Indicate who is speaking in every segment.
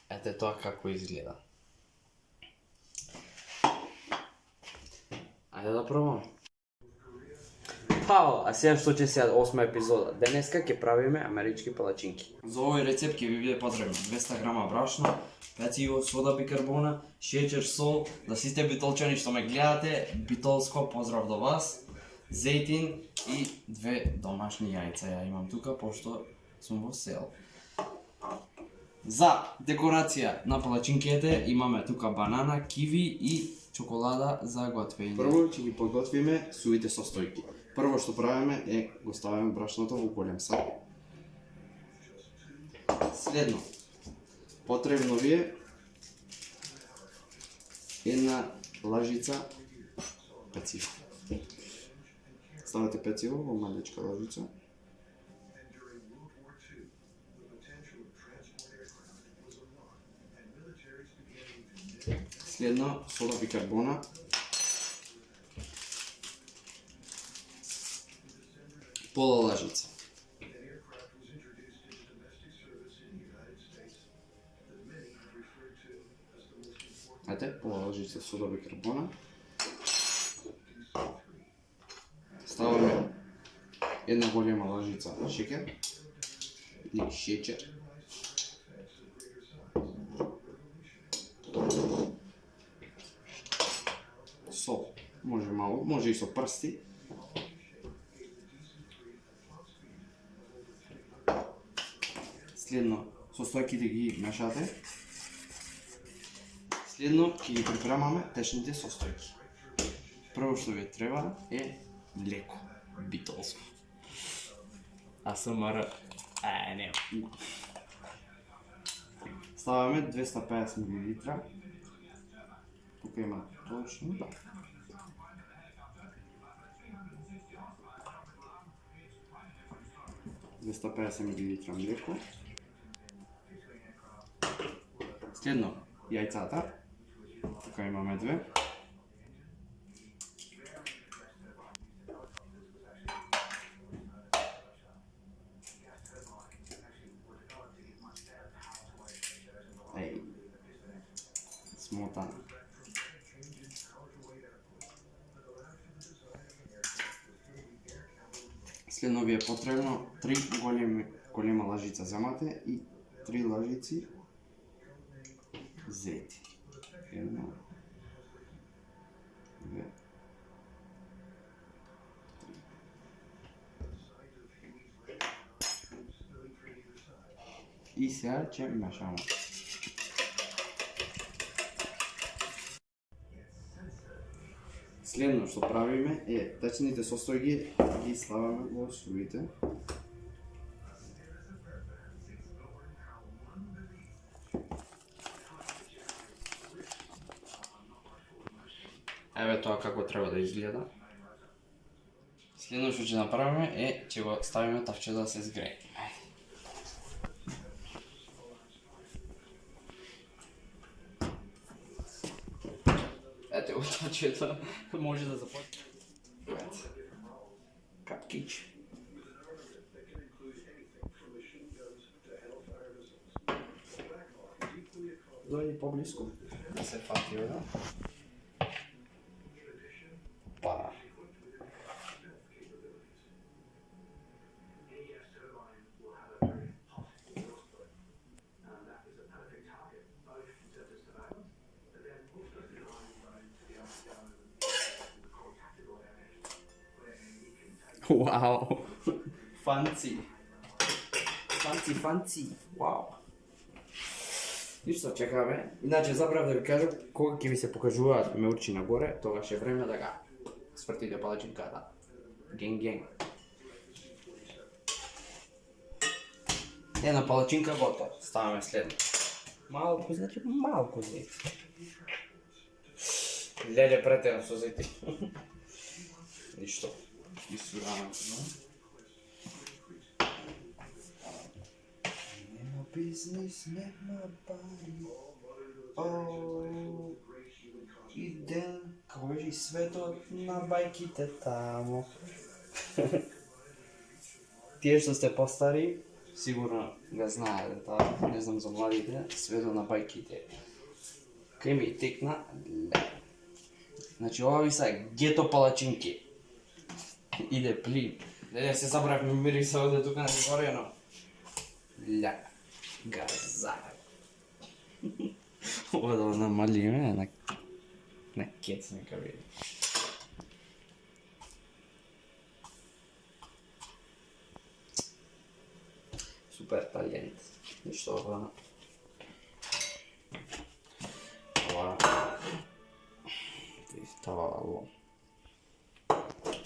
Speaker 1: Ете тоа како изгледа. Ајде да пробам. Пао, а сега што ќе се 8 епизода. Денеска ќе правиме амерички палачинки. За овој рецепт ќе ви биде потребно 200 грама брашно, пecivo, сода бикарбона, шеќер, сол. За сите битолчани што ме гледате, битолско поздрав до вас. Зејтин и 2 домашни јајца ја имам тука, пошто сум во село. За декорација на палачинките имаме тука банана, киви и чоколада за готвење. Прво ќе ги подготвиме сувите состојки. Прво што правиме е го ставиме брашното во голем сак. Следно, потребно ви е една лажица пecivo. Ставате пecivo во малечка лажица. Следно, сода бикарбона. Пола лажица. Ете, пола лажица сода бикарбона. Ставаме една голема лажица шеќер или шеќер. Сол, може мало, може и со прсти. Следно, состојките ги мешате. Следно, ќе ги припремаме течните состојки. Прво што ви треба е млеко, битолско. АСМР, не. Ставаме 250 мл. Тука има точно, да. ...250 мл млеко. Следно, јајцата. Тука имаме 2. Смотана. Следно ви е потребно 3 голема лажица земате и 3 лажици зејти. Една, две, и сега ќе мешаме. Следно што правиме е течните состојки ги ставаме во сувите. Еве тоа како треба да изгледа. Следно што ќе направиме е ќе го ставиме тавчето да се згрее. Ете го тавчето, може да започне. Капкич. Дојди поблиску да се фати, да? Па. Вау! Фанци! Фанци! Вау! Ништо, чекаме. Иначе забрав да ви кажам, кога ќе ви се покажуваат меурчи нагоре, тогаш е време да га свртите палачинката. Генг. Една палачинка готова. Ставаме следно. Малку, значи малку зејт. Леле претерам со зејти. Ништо. Исурано. Нема бизнес, нема пари. Идем, како беше и светот на бајките тамо. Тие што сте постари, сигурно го знаете тоа, не знам за младите, свето на бајките. Кај ми текна, значи ова ви са гето палачинки. Иде плин. Не се забравме мириса оде тука на горено. Ля, газар. Ова да намалиме на кец нека види. Супер талент. Ништо ова.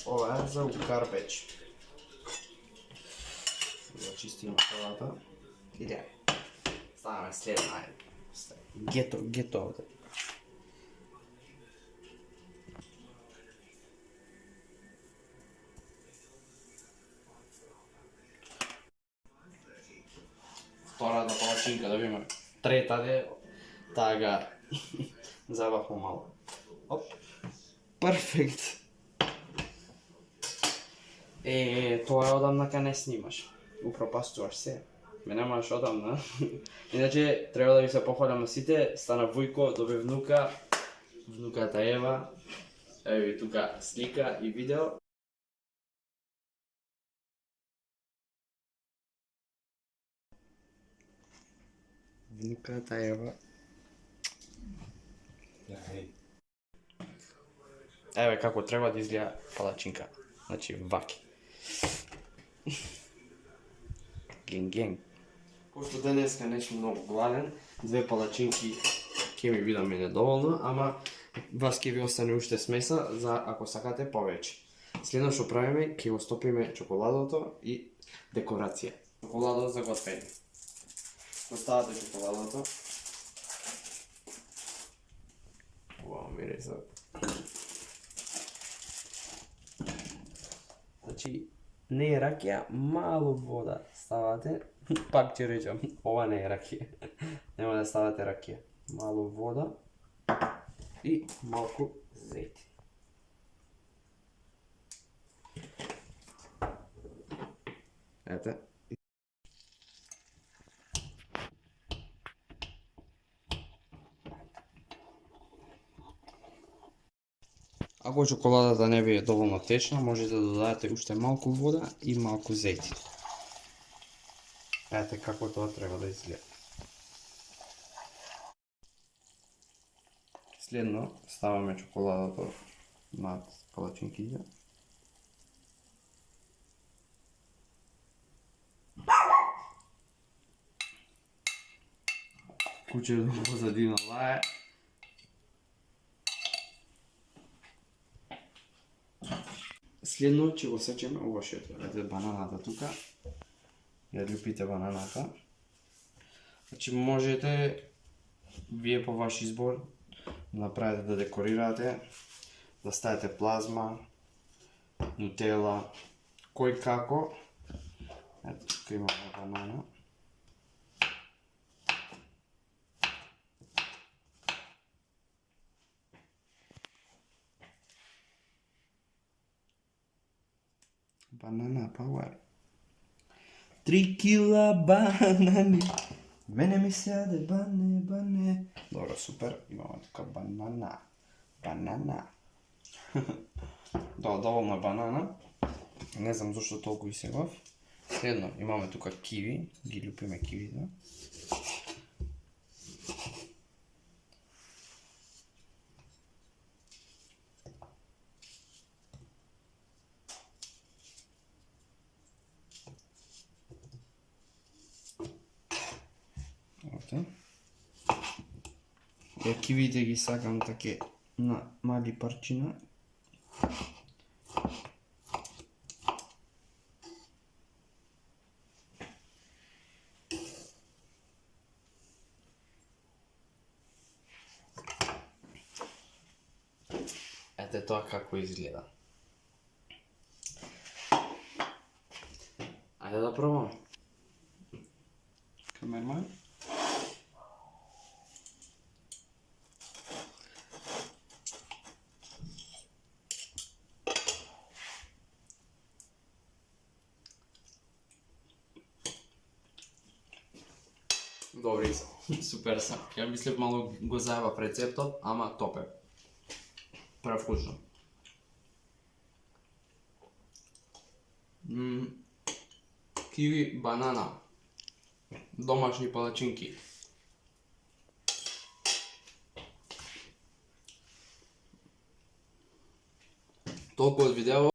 Speaker 1: Ова е за укарпеч. Да чистиме колата. Иде. Ставаме следна, ајде. Гето овде. Втората палачинка да видиме. Трета де, таа га забавно мало. Оп. Перфект. Тоа е одамна не снимаш. Упропастуваш се. Ме немаш одамна. Иначе, треба да ви се похвалам на сите. Стана Вујко, доби внука. Внуката Ева. Еве ви тука слика и видео. Внуката Ева. Еве како треба да изгледа палачинка. Значи, ваки. Генг. Пошто денеска не сум многу гладен, 2 палачинки ќе ми бидаме недоволно, ама вас ќе ви остане уште смеса за ако сакате повеќе. Следно што правиме, ќе го стопиме чоколадото и декорација. Чоколадот за готвење. Поставате чоколадото. Вау, мириса. Значи, не е ракија, мало вода ставате. Пак ќе речам, ова не е ракија. Нема да ставате ракија. Мало вода и малку зејтин. Ете. Ако чоколадата не ви е доволно течна, можете да додадете уште малку вода и малку зејтин. Ете како тоа треба да изгледа. Следно ставаме чоколадото над палачинките. Кучето позадина лае. Следно ќе го сечеме овошето. Ете бананата тука. Ја љупите бананата. Значи можете вие по ваш избор да направите да декорирате, да ставите плазма, нутела, кој како. Ето тука имаме банана. Банана пауер. 3 кила банани. Мене ми сяде бане. Добро, супер. Имаме тука банана. Доволна банана. Не знам зашто толку и сегов. Следно, имаме тука киви. Ги љупиме кивите. Кивите ги сакам таке на мали парчина. Ете тоа како изгледа. Ајде да пробаме. Камерман. Добри се. Супер се. Ја мислев мало го заебав рецептот, ама топе. Превкусно. Киви, банана. Домашни палачинки. Толку од видео.